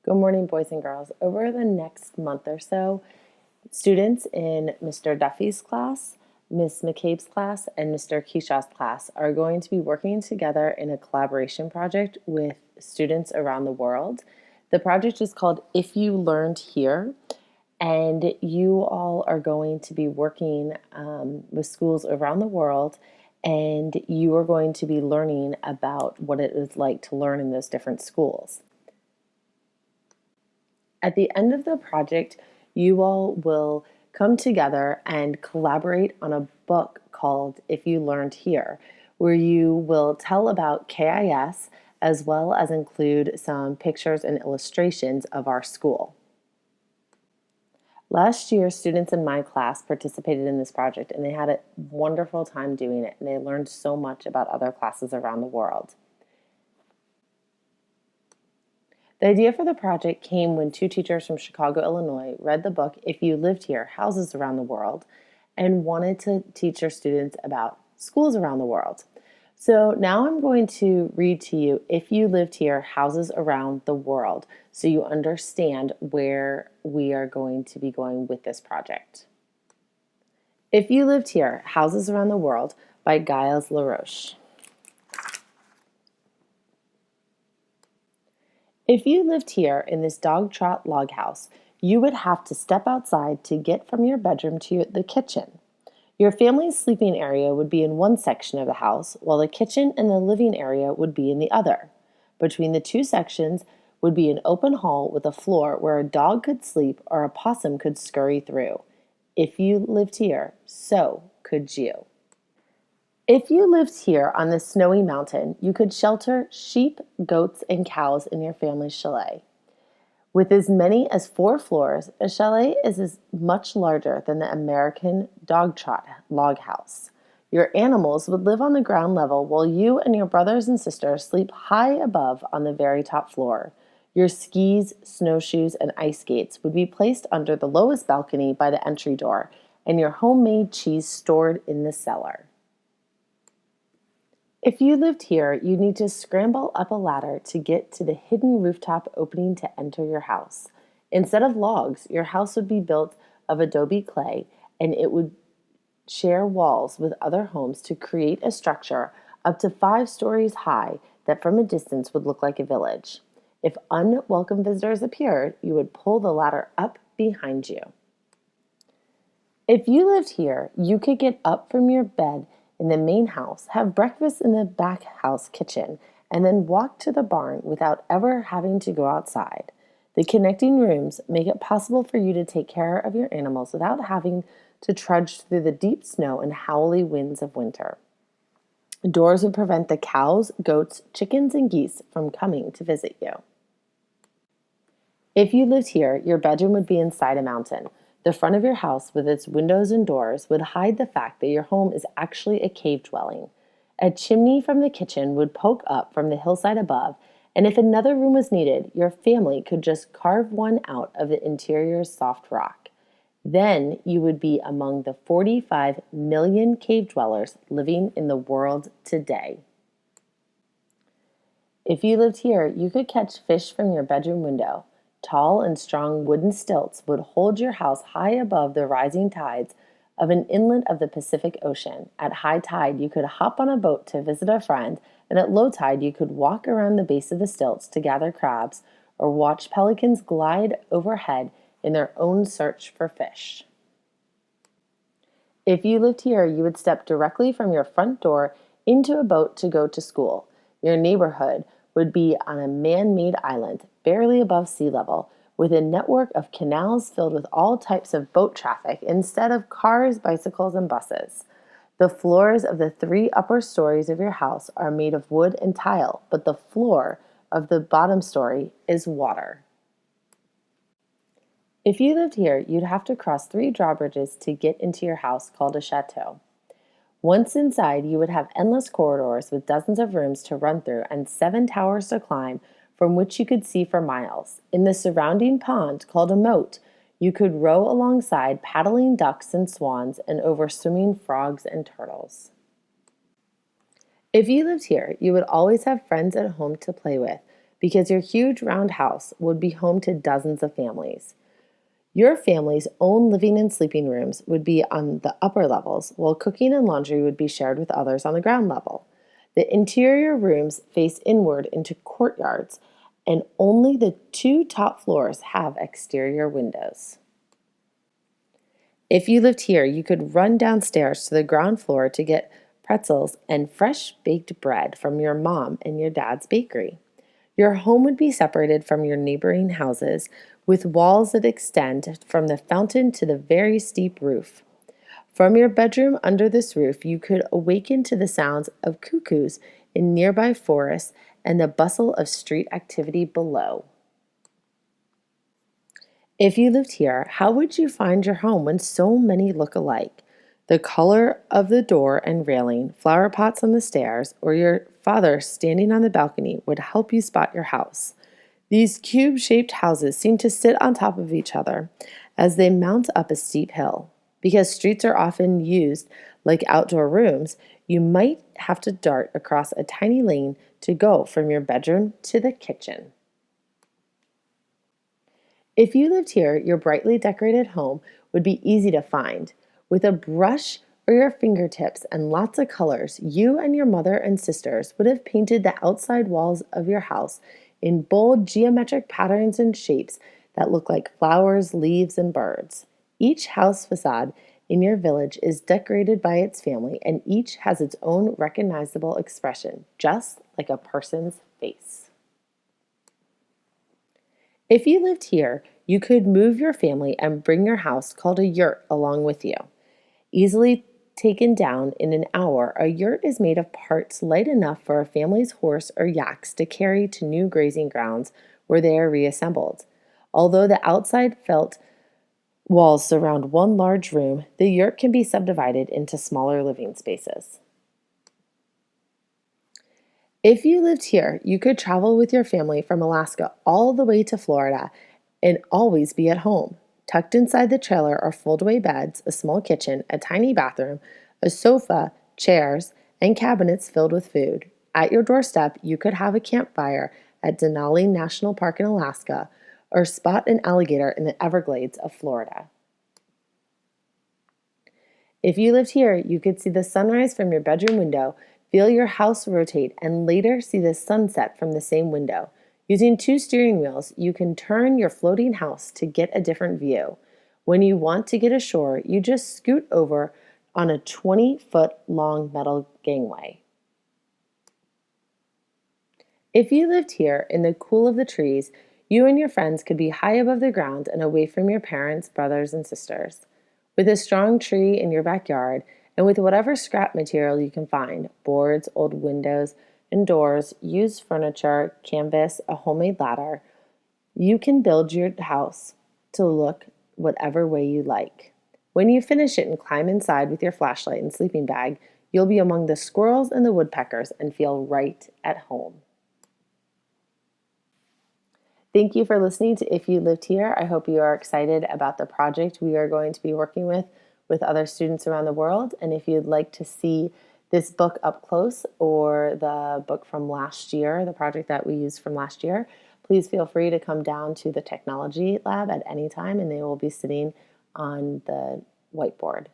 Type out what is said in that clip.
Good morning, boys and girls. Over the next month or so, students in Mr. Duffy's class, Miss McCabe's class, and Mr. Keeshaw's class are going to be working together in a collaboration project with students around the world. The project is called If You Learned Here, and you all are going to be working with schools around the world, and you are going to be learning about what it is like to learn in those different schools. At the end of the project, you all will come together and collaborate on a book called If You Learned Here, where you will tell about KIS as well as include some pictures and illustrations of our school. Last year, students in my class participated in this project and they had a wonderful time doing it, and they learned so much about other classes around the world. The idea for the project came when two teachers from Chicago, Illinois read the book If You Lived Here, Houses Around the World, and wanted to teach their students about schools around the world. So now I'm going to read to you If You Lived Here, Houses Around the World, so you understand where we are going to be going with this project. If You Lived Here, Houses Around the World by Giles LaRoche. If you lived here in this dog trot log house, you would have to step outside to get from your bedroom to the kitchen. Your family's sleeping area would be in one section of the house, while the kitchen and the living area would be in the other. Between the two sections would be an open hall with a floor where a dog could sleep or a possum could scurry through. If you lived here, so could you. If you lived here on this snowy mountain, you could shelter sheep, goats, and cows in your family's chalet. With as many as 4 floors, a chalet is as much larger than the American dog trot log house. Your animals would live on the ground level while you and your brothers and sisters sleep high above on the very top floor. Your skis, snowshoes, and ice skates would be placed under the lowest balcony by the entry door, and your homemade cheese stored in the cellar. If you lived here, you'd need to scramble up a ladder to get to the hidden rooftop opening to enter your house. Instead of logs, your house would be built of adobe clay, and it would share walls with other homes to create a structure up to 5 stories high that from a distance would look like a village. If unwelcome visitors appeared, you would pull the ladder up behind you. If you lived here, you could get up from your bed in the main house, have breakfast in the back house kitchen, and then walk to the barn without ever having to go outside. The connecting rooms make it possible for you to take care of your animals without having to trudge through the deep snow and howly winds of winter. Doors would prevent the cows, goats, chickens, and geese from coming to visit you. If you lived here, your bedroom would be inside a mountain. The front of your house, with its windows and doors, would hide the fact that your home is actually a cave dwelling. A chimney from the kitchen would poke up from the hillside above, and if another room was needed, your family could just carve one out of the interior's soft rock. Then you would be among the 45 million cave dwellers living in the world today. If you lived here, you could catch fish from your bedroom window. Tall and strong wooden stilts would hold your house high above the rising tides of an inlet of the Pacific Ocean. At high tide, you could hop on a boat to visit a friend, and at low tide, you could walk around the base of the stilts to gather crabs or watch pelicans glide overhead in their own search for fish. If you lived here, you would step directly from your front door into a boat to go to school. Your neighborhood would be on a man-made island, barely above sea level, with a network of canals filled with all types of boat traffic instead of cars, bicycles, and buses. The floors of the 3 upper stories of your house are made of wood and tile, but the floor of the bottom story is water. If you lived here, you'd have to cross 3 drawbridges to get into your house called a chateau. Once inside, you would have endless corridors with dozens of rooms to run through and 7 towers to climb from which you could see for miles. In the surrounding pond, called a moat, you could row alongside paddling ducks and swans and over swimming frogs and turtles. If you lived here, you would always have friends at home to play with, because your huge round house would be home to dozens of families. Your family's own living and sleeping rooms would be on the upper levels, while cooking and laundry would be shared with others on the ground level. The interior rooms face inward into courtyards, and only the two top floors have exterior windows. If you lived here, you could run downstairs to the ground floor to get pretzels and fresh baked bread from your mom and your dad's bakery. Your home would be separated from your neighboring houses with walls that extend from the fountain to the very steep roof. From your bedroom under this roof, you could awaken to the sounds of cuckoos in nearby forests and the bustle of street activity below. If you lived here, how would you find your home when so many look alike? The color of the door and railing, flower pots on the stairs, or your father standing on the balcony would help you spot your house. These cube-shaped houses seem to sit on top of each other as they mount up a steep hill. Because streets are often used like outdoor rooms, you might have to dart across a tiny lane to go from your bedroom to the kitchen. If you lived here, your brightly decorated home would be easy to find. With a brush or your fingertips and lots of colors, you and your mother and sisters would have painted the outside walls of your house in bold geometric patterns and shapes that look like flowers, leaves, and birds. Each house facade in your village is decorated by its family, and each has its own recognizable expression, just like a person's face. If you lived here, you could move your family and bring your house called a yurt along with you. Easily taken down in an hour, a yurt is made of parts light enough for a family's horse or yaks to carry to new grazing grounds where they are reassembled. Although the outside felt walls surround one large room, the yurt can be subdivided into smaller living spaces. If you lived here, you could travel with your family from Alaska all the way to Florida and always be at home. Tucked inside the trailer are foldaway beds, a small kitchen, a tiny bathroom, a sofa, chairs, and cabinets filled with food. At your doorstep, you could have a campfire at Denali National Park in Alaska or spot an alligator in the Everglades of Florida. If you lived here, you could see the sunrise from your bedroom window, feel your house rotate, and later see the sunset from the same window. Using two steering wheels, you can turn your floating house to get a different view. When you want to get ashore, you just scoot over on a 20-foot long metal gangway. If you lived here in the cool of the trees, you and your friends could be high above the ground and away from your parents, brothers, and sisters. With a strong tree in your backyard, and with whatever scrap material you can find, boards, old windows and doors, used furniture, canvas, a homemade ladder, you can build your house to look whatever way you like. When you finish it and climb inside with your flashlight and sleeping bag, you'll be among the squirrels and the woodpeckers and feel right at home. Thank you for listening to If You Lived Here. I hope you are excited about the project we are going to be working with other students around the world. And if you'd like to see this book up close or the book from last year, the project that we used from last year, please feel free to come down to the technology lab at any time, and they will be sitting on the whiteboard.